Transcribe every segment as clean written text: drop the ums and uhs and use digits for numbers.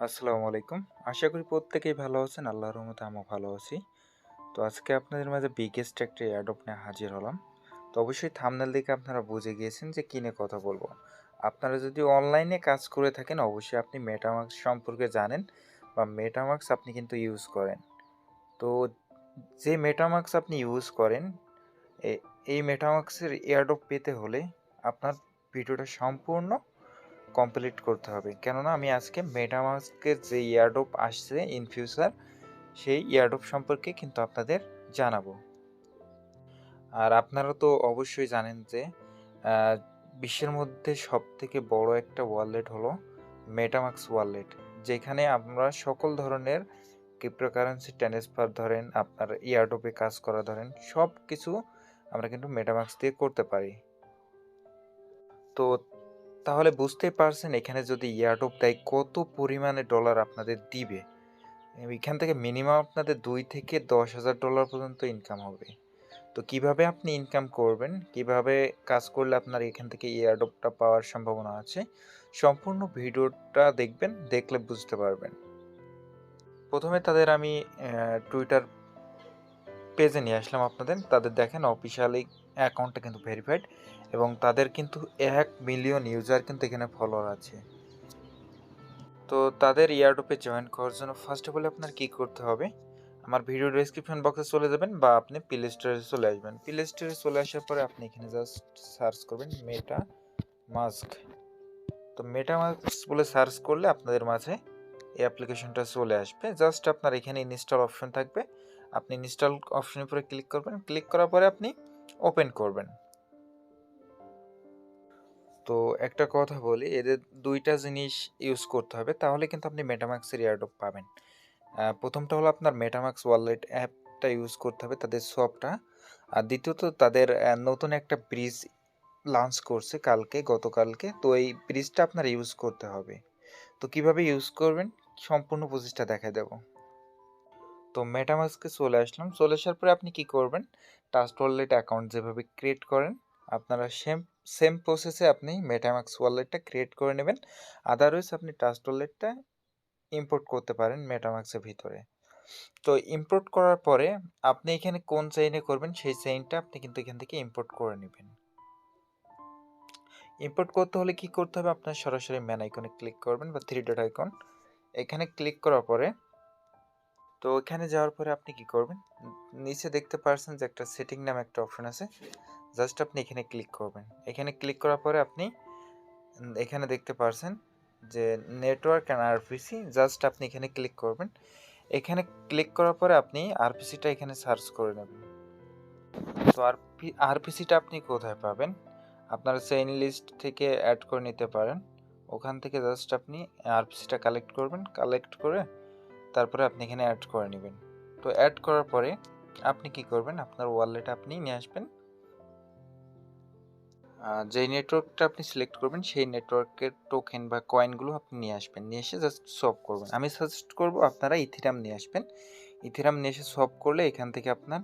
আসসালামু আলাইকুম। আশা করি প্রত্যেকেই ভালো আছেন। আল্লাহর রহমতে আমিও ভালো আছি। তো আজকে আপনাদের মাঝে বিগেস্ট একটা এয়ারড্রপ নিয়ে হাজির হলাম। তো অবশ্যই থাম্বনেল দেখে আপনারা বুঝে গিয়েছেন যে কী নিয়ে কথা বলবো। আপনারা যদি অনলাইনে কাজ করে থাকেন অবশ্যই আপনি মেটামাস্ক সম্পর্কে জানেন বা মেটামাস্ক আপনি কিন্তু ইউজ করেন। তো যে মেটামাস্ক আপনি ইউজ করেন এই মেটামাস্কের এয়ারড্রপ পেতে হলে আপনার ভিডিওটা সম্পূর্ণ কমপ্লিট করতে হবে, কেননা আমি আজকে মেটামাস্কের যে এয়ারড্রপ আসছে ইন ফিউচার সেই এয়ারড্রপ সম্পর্কে কিন্তু আপনাদের জানাবো। আর আপনারা তো অবশ্যই জানেন যে আহ, বিশ্বের মধ্যে সব থেকে বড় একটা ওয়ালেট হলো মেটামাস্ক ওয়ালেট, যেখানে আমরা সকল ধরনের ক্রিপ্টোকারেন্সি ট্রান্সফার ধরেন, আপনার এয়ারড্রপে কাজ করা ধরেন, সব কিছু আমরা কিন্তু মেটামাস্ক দিয়ে করতে পারি। তো তাহলে বুঝতেই পারছেন এখানে যদি এয়ারড্রপ দেয় কত পরিমাণে ডলার আপনাদের দিবে। এখান থেকে মিনিমাম আপনাদের $2,000 থেকে $10,000 পর্যন্ত ইনকাম হবে। তো কিভাবে আপনি ইনকাম করবেন, কিভাবে কাজ করলে আপনার এখান থেকে এয়ারড্রপটা পাওয়ার সম্ভাবনা আছে, সম্পূর্ণ ভিডিওটা দেখবেন, দেখলে বুঝতে পারবেন। প্রথমে তাদের আমি টুইটার পেজে নিয়ে আসলাম আপনাদের। তাদের দেখেন অফিসিয়ালি অ্যাকাউন্টটা কিন্তু ভেরিফাইড এবং তাদের কিন্তু 1 মিলিয়ন ইউজার কিন্তু এখানে ফলোয়ার আছে। তো তাদের এয়ারড্রপে জয়েন করার জন্য ফার্স্ট অফ অল আপনার কী করতে হবে, আমার ভিডিও ডেসক্রিপশন বক্সে চলে যাবেন বা আপনি প্লে স্টোরে চলে আসবেন। প্লে স্টোরে চলে আসার পরে আপনি এখানে জাস্ট সার্চ করবেন মেটা মাস্ক। তো মেটা মাস্ক বলে সার্চ করলে আপনাদের মাঝে এই অ্যাপ্লিকেশনটা চলে আসবে। জাস্ট আপনার এখানে ইনস্টল অপশন থাকবে, আপনি ইনস্টল অপশনের উপরে ক্লিক করবেন। ক্লিক করার পরে আপনি ওপেন করবেন। তো একটা কথা বলি, এদের দুইটা জিনিস ইউজ করতে হবে, তাহলে কিন্তু আপনি মেটামাস্কের এয়ারড্রপ পাবেন। প্রথমটা হলো আপনার মেটামাস্ক ওয়ালেট অ্যাপটা ইউজ করতে হবে, তাদের সফটটা। আর দ্বিতীয়ত তাদের নতুন একটা ব্রিজ লঞ্চ করছে গতকালকে। তো এই ব্রিজটা আপনার ইউজ করতে হবে। তো কিভাবে ইউজ করবেন সম্পূর্ণ প্রসেসটা দেখাই দেব। তো মেটামাস্কে চলে আসলাম। চলে আসার পরে আপনি কি করবেন, ট্রাস্ট ওয়ালেট অ্যাকাউন্ট যেভাবে ক্রিয়েট করেন আপনারা সেম সেম প্রসেসে আপনি মেটামাস্ক ওয়ালেটটা ক্রিয়েট করে নেবেন। আদারওয়াইজ আপনি ট্রাস্ট ওয়ালেটটা ইম্পোর্ট করতে পারেন মেটামাস্কের ভিতরে। তো ইম্পোর্ট করার পরে আপনি এখানে কোন চেইনে করবেন সেই চেইনটা আপনি কিন্তু এখান থেকে ইম্পোর্ট করে নেবেন। ইম্পোর্ট করতে হলে কি করতে হবে, আপনার সরাসরি ম্যান আইকনে ক্লিক করবেন বা থ্রি ডট আইকন, এখানে ক্লিক করার পরে তো এখানে যাওয়ার পরে আপনি কি করবেন, নিচে দেখতে পাচ্ছেন যে একটা সেটিং নামে একটা অপশন আছে, জাস্ট আপনি এখানে ক্লিক করবেন। এখানে ক্লিক করার পরে আপনি এখানে দেখতে পাচ্ছেন যে নেটওয়ার্ক অ্যান্ড আরপিসি, জাস্ট আপনি এখানে ক্লিক করবেন। এখানে ক্লিক করার পরে আপনি আরপিসিটা এখানে সার্চ করে নেবেন। তো আরপিসিটা আপনি কোথায় পাবেন, আপনারা চেইন লিস্ট থেকে অ্যাড করে নিতে পারেন। ওখান থেকে জাস্ট আপনি আরপিসিটা কালেক্ট করবেন, কালেক্ট করে তারপরে আপনি এখানে অ্যাড করে নেবেন। তো অ্যাড করার পরে আপনি কি করবেন, আপনার ওয়ালেটে আপনি নিয়ে আসবেন। যেই নেটওয়ার্কটা আপনি সিলেক্ট করবেন সেই নেটওয়ার্কের টোকেন বা কয়েনগুলো আপনি নিয়ে আসবেন, নিয়ে এসে জাস্ট সপ করবেন। আমি সাজেস্ট করব আপনারা ইথিরাম নিয়ে আসবেন। ইথিরাম নিয়ে এসে সপ করলে এখান থেকে আপনার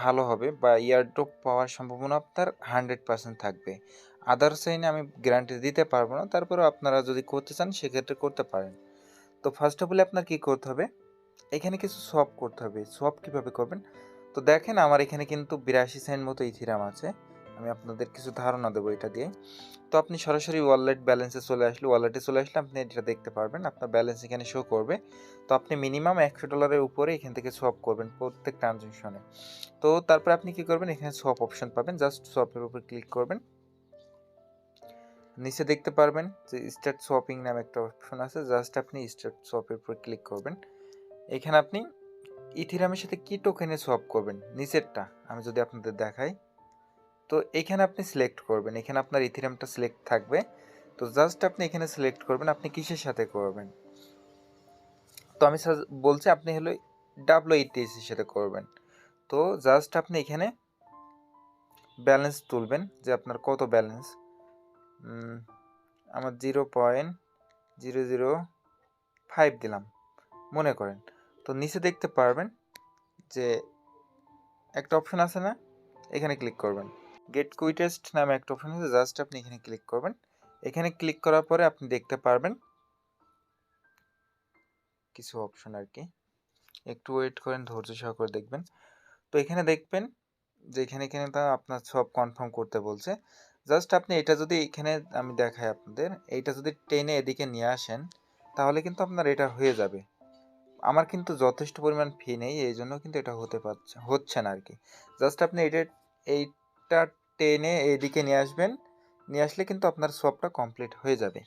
ভালো হবে বা ইয়ারড্রপ পাওয়ার সম্ভাবনা আপনার 100% থাকবে। আদার সাইনে আমি গ্যারান্টি দিতে পারবো না, তারপরেও আপনারা যদি করতে চান সেক্ষেত্রে করতে পারেন। তো ফার্স্ট অফ অল আপনার কী করতে হবে, এখানে কিছু সোয়াপ করতে হবে। সোয়াপ কীভাবে করবেন, তো দেখেন আমার এখানে কিন্তু 82 সেন্ট মতো ইথিরাম আছে। আমি আপনাদের কিছু ধারণা দেবো এটা দিয়ে। তো আপনি সরাসরি ওয়ালেটে চলে আসলে আপনি এটা দেখতে পারবেন, আপনার ব্যালেন্স এখানে শো করবে। তো আপনি মিনিমাম $100 উপরে এখান থেকে সোয়াপ করবেন প্রত্যেক ট্রানজ্যাকশনে। তো তারপর আপনি কি করবেন, এখানে সোয়াপ অপশন পাবেন, জাস্ট সোয়াপের উপর ক্লিক করবেন। নিচে দেখতে পারবেন যে স্টার্ট সোয়াপিং নামে একটা অপশন আছে, জাস্ট আপনি স্টার্ট সোয়াপের উপর ক্লিক করবেন। এখানে আপনি ইথিরামের সাথে কি টোকেনে সোয়াপ করবেন, নিচেরটা আমি যদি আপনাদের দেখাই, তো এখানে আপনি সিলেক্ট করবেন, এখানে আপনার ইথিরামটা সিলেক্ট থাকবে। তো জাস্ট আপনি এখানে সিলেক্ট করবেন আপনি কিসের সাথে করবেন। তো আমি বলছি আপনি হলো WATS এর সাথে করবেন। তো জাস্ট আপনি এখানে ব্যালেন্স তুলবেন যে আপনার কত ব্যালেন্স। আমার 0.005 দিলাম মনে করেন। তো নিচে দেখতে পারবেন যে একটা অপশন আছে না, এখানে ক্লিক করবেন। গেট কুইটেস্ট নামে একটা অপশন আছে, জাস্ট আপনি এখানে ক্লিক করবেন। এখানে ক্লিক করার পরে আপনি দেখতে পারবেন কিছু অপশন আর কি, একটু ওয়েট করেন, ধৈর্য সহকারে দেখবেন। তো এখানে দেখবেন যে এখানে এখানে তা আপনার সব কনফার্ম করতে বলছে। জাস্ট আপনি এটা যদি এখানে আমি দেখাই আপনাদের, এইটা যদি টেনে এদিকে নিয়ে আসেন তাহলে কিন্তু আপনার এটা হয়ে যাবে। আমার কিন্তু যথেষ্ট পরিমাণ ফি নেই, এই জন্য কিন্তু এটা হচ্ছে না আর কি। জাস্ট আপনি এইটা টেনে এইদিকে নিয়ে আসবেন, নিয়ে আসলে কিন্তু আপনার সবটা কমপ্লিট হয়ে যাবে।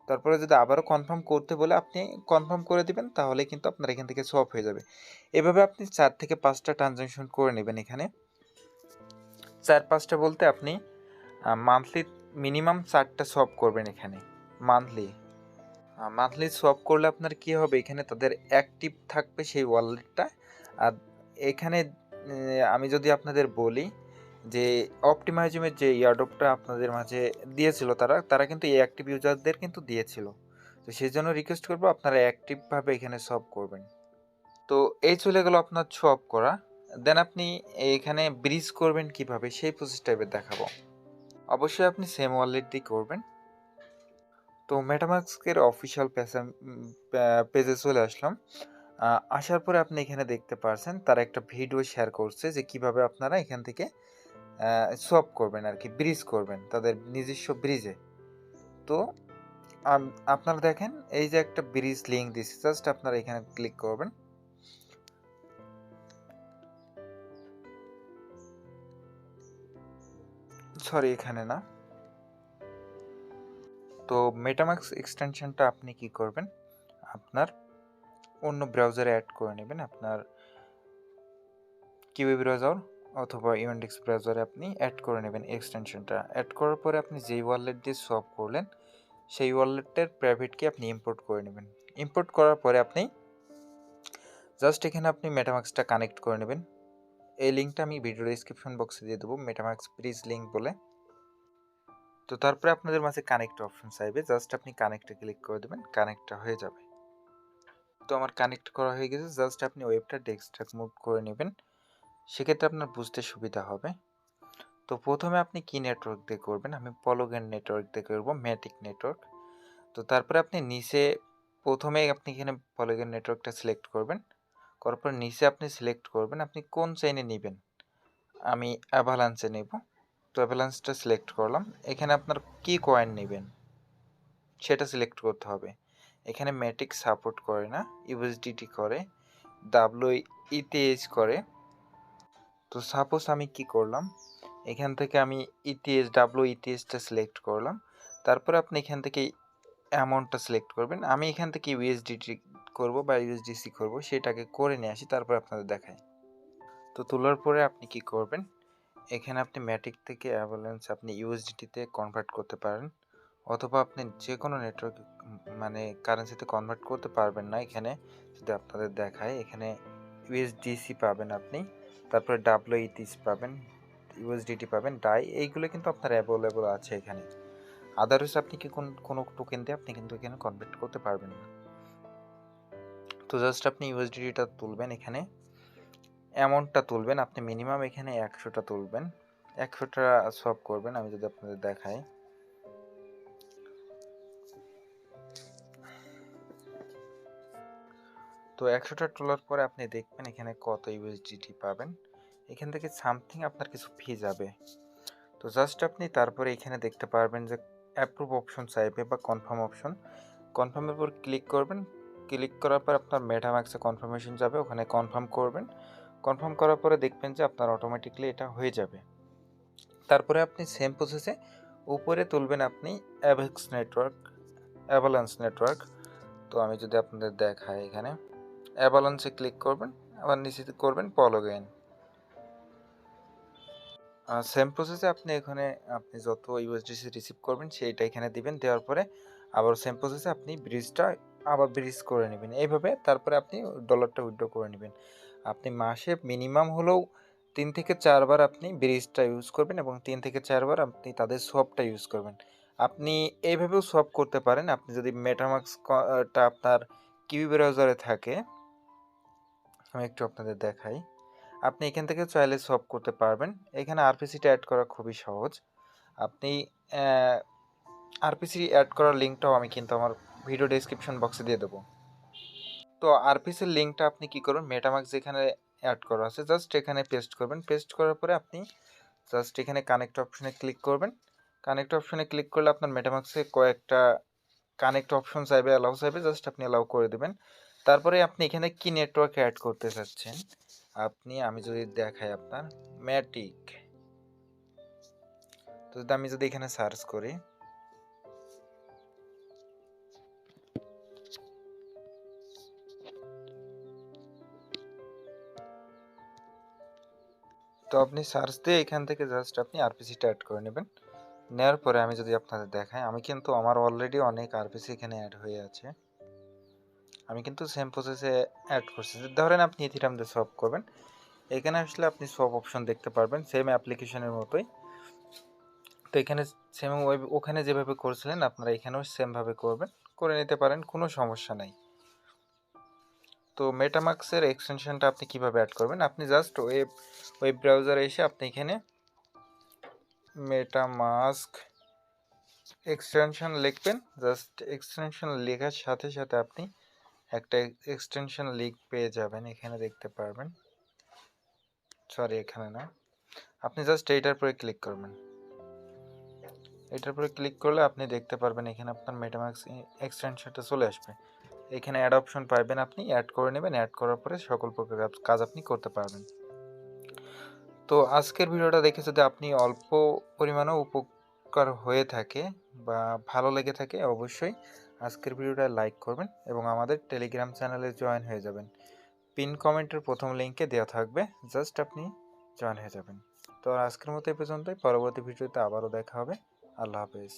তারপরে যদি আবারও কনফার্ম করতে বলে আপনি কনফার্ম করে দিবেন, তাহলে কিন্তু আপনার এখান থেকে সোয়াপ হয়ে যাবে। এভাবে আপনি 4 থেকে 5টা ট্রানজ্যাকশন করে নেবেন। এখানে 4-5টা বলতে আপনি মান্থলি মিনিমাম 4টা সোয়াপ করবেন এখানে মান্থলি। মান্থলি সোয়াপ করলে আপনার কি হবে, এখানে তাদের অ্যাক্টিভ থাকবে সেই ওয়ালেটটা। আর এখানে আমি যদি আপনাদের বলি যে অপটিমাইজমের যে ইয়ারড্রপটা আপনাদের মাঝে দিয়েছিল, তারা কিন্তু এই অ্যাক্টিভ ইউজারদের কিন্তু দিয়েছিল। তো সেই জন্য রিকোয়েস্ট করবো আপনারা অ্যাক্টিভভাবে এখানে সোয়াপ করবেন। তো এই চলে গেল আপনার সোয়াপ করা। দেন আপনি এখানে ব্রিজ করবেন কিভাবে সেই প্রসেসটা এবার দেখাবো। অবশ্যই আপনি সেম ওয়ালেট দিয়ে করবেন। তো মেটামাস্কের অফিসিয়াল পেজে চলে আসলাম। আসার পরে আপনি এখানে দেখতে পারছেন তারা একটা ভিডিও শেয়ার করছে যে কিভাবে আপনারা এখান থেকে সোয়াপ করবেন আর কি, ব্রিজ করবেন তাদের নিজস্ব ব্রিজে। তো আপনারা দেখেন এই যে একটা ব্রিজ লিঙ্ক দিচ্ছে, জাস্ট আপনারা এখানে ক্লিক করবেন। সরি, এখানে না। তো মেটামাস্ক এক্সটেনশনটা আপনি কি করবেন, আপনার অন্য ব্রাউজারে অ্যাড করে নেবেন। আপনার কিউই ব্রাউজার অথবা ইউএনডিক্স ব্রাউজারে আপনি অ্যাড করে নেবেন এক্সটেনশনটা। অ্যাড করার পরে আপনি যেই ওয়ালেট দিয়ে সোয়াপ করলেন সেই ওয়ালেটের প্রাইভেট কি আপনি ইম্পোর্ট করে নেবেন। ইম্পোর্ট করার পরে আপনি জাস্ট এখানে আপনি মেটামাস্কটা কানেক্ট করে নেবেন। এই লিঙ্কটা আমি ভিডিও ডেসক্রিপশন বক্সে দিয়ে দেবো, মেটামাস্ক ব্রিজ লিঙ্ক বলে। তো তারপরে আপনাদের মাঝে কানেক্ট অপশন চাইবে, জাস্ট আপনি কানেক্টে ক্লিক করে দেবেন, কানেক্টটা হয়ে যাবে। তো আমার কানেক্ট করা হয়ে গেছে, জাস্ট আপনি ওয়েবটা ডেস্কটপ মুভ করে নেবেন, সেক্ষেত্রে আপনার বুঝতে সুবিধা হবে। তো প্রথমে আপনি কি নেটওয়ার্ক দিয়ে করবেন, আমি পলোগেন নেটওয়ার্ক দিয়ে করবো, ম্যাটিক নেটওয়ার্ক। তো তারপরে আপনি নিচে প্রথমে আপনি এখানে পলোগেন নেটওয়ার্কটা সিলেক্ট করবেন, করার পর নিচে আপনি সিলেক্ট করবেন আপনি কোন চেইনে নেবেন। আমি অ্যাভালান্সে নেব, তো অ্যাভালান্সটা সিলেক্ট করলাম। এখানে আপনার কি কয়েন নেবেন সেটা সিলেক্ট করতে হবে। এখানে ম্যাটিক সাপোর্ট করে না, ইউএসডিটি করে, ইটিএইচ করে। তো সাপোজ আমি কি করলাম, এখান থেকে আমি ইটিএইচটা সিলেক্ট করলাম। তারপরে আপনি এখান থেকে অ্যামাউন্টটা সিলেক্ট করবেন। আমি এখান থেকে ইউএসডিটি করব বা ইউএসডিসি করব, সেটাকে করে নিয়ে আসি, তারপর আপনাদের দেখাই। তো তোলার পরে আপনি কি করবেন, এখানে আপনি ম্যাটিক থেকে অ্যাভালান্স আপনি ইউএসডিটিতে কনভার্ট করতে পারেন, অথবা আপনি যে কোনো নেটওয়ার্ক মানে কারেন্সিতে কনভার্ট করতে পারবেন না। এখানে যদি আপনাদের দেখায়, এখানে ইউএসডিসি পাবেন আপনি, তারপরে ডাব্লিউইটিসি পাবেন, ইউএসডিটি পাবেন, ডাই, এইগুলো কিন্তু আপনার অ্যাভেলেবল আছে এখানে। আদারওয়াইজ আপনি কি কোনো টোকেন দিয়ে আপনি কিন্তু এখানে কনভার্ট করতে পারবেন না। তো জাস্ট আপনি ইউএসডিটিটা তুলবেন, এখানে অ্যামাউন্টটা তুলবেন, আপনি মিনিমাম এখানে 100টা তুলবেন, 100টা সোয়াপ করবেন। আমি যদি আপনাদের দেখাই, তো 100টা তোলার পরে আপনি দেখবেন এখানে কত ইউএসডিটি পাবেন, এখান থেকে সামথিং আপনার কিছু ফি যাবে। তো জাস্ট আপনি তারপরে এখানে দেখতে পারবেন যে অ্যাপ্রুভ অপশন চাইবে বা কনফার্ম অপশন, কনফার্মের উপর ক্লিক করবেন। ক্লিক করার পর আপনার মেটামাস্কে কনফার্মেশন যাবে, ওখানে কনফার্ম করবেন। কনফার্ম করার পরে দেখবেন যে আপনার অটোমেটিকলি এটা হয়ে যাবে। তারপরে আপনি সেম প্রসেসে উপরে তুলবেন আপনি অ্যাভালান্স নেটওয়ার্ক। তো আমি যদি আপনাদের দেখাই, এখানে অ্যাভালান্সে ক্লিক করবেন, আবার নিচে করবেন পলোগেন। সেম প্রসেসে আপনি এখানে আপনি যত ইউএসডিসি রিসিভ করবেন সেইটা এখানে দিবেন, দেওয়ার পরে আবার সেম প্রসেসে আপনি ব্রিজটা আবার ব্রিজ করে নেবেন এইভাবে। তারপরে আপনি ডলারটা উইথড্র করে নেবেন। আপনি মাসে মিনিমাম হলেও 3 থেকে 4 বার আপনি ব্রিজটা ইউজ করবেন এবং 3 থেকে 4 বার আপনি তাদের সোয়াপটা ইউজ করবেন। আপনি এইভাবেও সোয়াপ করতে পারেন। আপনি যদি মেটামাস্কটা আপনার কিউই ব্রাউজারে থাকে, আমি একটু আপনাদের দেখাই, আপনি এখান থেকে চাইলে সোয়াপ করতে পারবেন। এখানে আরপিসিটা অ্যাড করা খুবই সহজ। আপনি আরপিসি অ্যাড করার লিঙ্কটাও আমি কিন্তু আমার ভিডিও ডেসক্রিপশন বক্সে দিয়ে দেবো। তো আরপিসির লিঙ্কটা আপনি কি করবেন, মেটামাস্ক যেখানে অ্যাড করা আছে জাস্ট এখানে পেস্ট করবেন। পেস্ট করার পরে আপনি জাস্ট এখানে কানেক্ট অপশনে ক্লিক করবেন। কানেক্ট অপশনে ক্লিক করলে আপনার মেটামাস্কে কয়েকটা কানেক্ট অপশন চাইবে, অ্যালাউ চাইবে, জাস্ট আপনি অ্যালাউ করে দেবেন। তারপরে আপনি এখানে কি নেটওয়ার্ক অ্যাড করতে চাচ্ছেন, আমি যদি দেখাই আপনার ম্যাটিক, তো আমি যদি এখানে সার্চ করি, তো আপনি সার্চ দিয়ে এখান থেকে জাস্ট আপনি আরপিসিটা অ্যাড করে নেবেন। নেওয়ার পরে আমি যদি আপনাদের দেখাই, আমি কিন্তু আমার অলরেডি অনেক আরপিসি এখানে অ্যাড হয়ে আছে। আমি কিন্তু সেম প্রসেসে অ্যাড করছি। ধরেন আপনি ইথিরাম দিয়ে সলভ করবেন, এখানে আসলে আপনি সব অপশন দেখতে পারবেন সেম অ্যাপ্লিকেশনের মতোই। তো এখানে সেম ওখানে যেভাবে করেছিলেন আপনারা এখানেও সেমভাবে করবেন, করে নিতে পারেন, কোনো সমস্যা নাই। তো মেটামাস্কের এক্সটেনশনটা আপনি কিভাবে অ্যাড করবেন, আপনি জাস্ট ওয়েব ব্রাউজারে এসে আপনি এখানে মেটামাস্ক এক্সটেনশন লিখবেন। জাস্ট এক্সটেনশন লেখার সাথে সাথে আপনি একটা এক্সটেনশন লিঙ্ক পেয়ে যাবেন, এখানে দেখতে পারবেন। সরি, এখানে না, আপনি জাস্ট এইটার পরে ক্লিক করবেন। এটার পরে ক্লিক করলে আপনি দেখতে পারবেন এখানে আপনার মেটামাস্ক এক্সটেনশনটা চলে আসবে। এখানে অ্যাড অপশন পাবেন, আপনি অ্যাড করে নেবেন। অ্যাড করার পরে সকল প্রকার কাজ আপনি করতে পারবেন। তো আজকের ভিডিওটা দেখে যদি আপনি অল্প পরিমাণেও উপকার হয়ে থাকে বা ভালো লেগে থাকে, অবশ্যই আজকের ভিডিওটা লাইক করবেন এবং আমাদের টেলিগ্রাম চ্যানেলে জয়েন হয়ে যাবেন। পিন কমেন্টের প্রথম লিঙ্কে দেওয়া থাকবে, জাস্ট আপনি জয়েন হয়ে যাবেন। তো আজকের মতো এই পর্যন্তই, পরবর্তী ভিডিওতে আবারও দেখা হবে। আল্লাহ হাফেজ।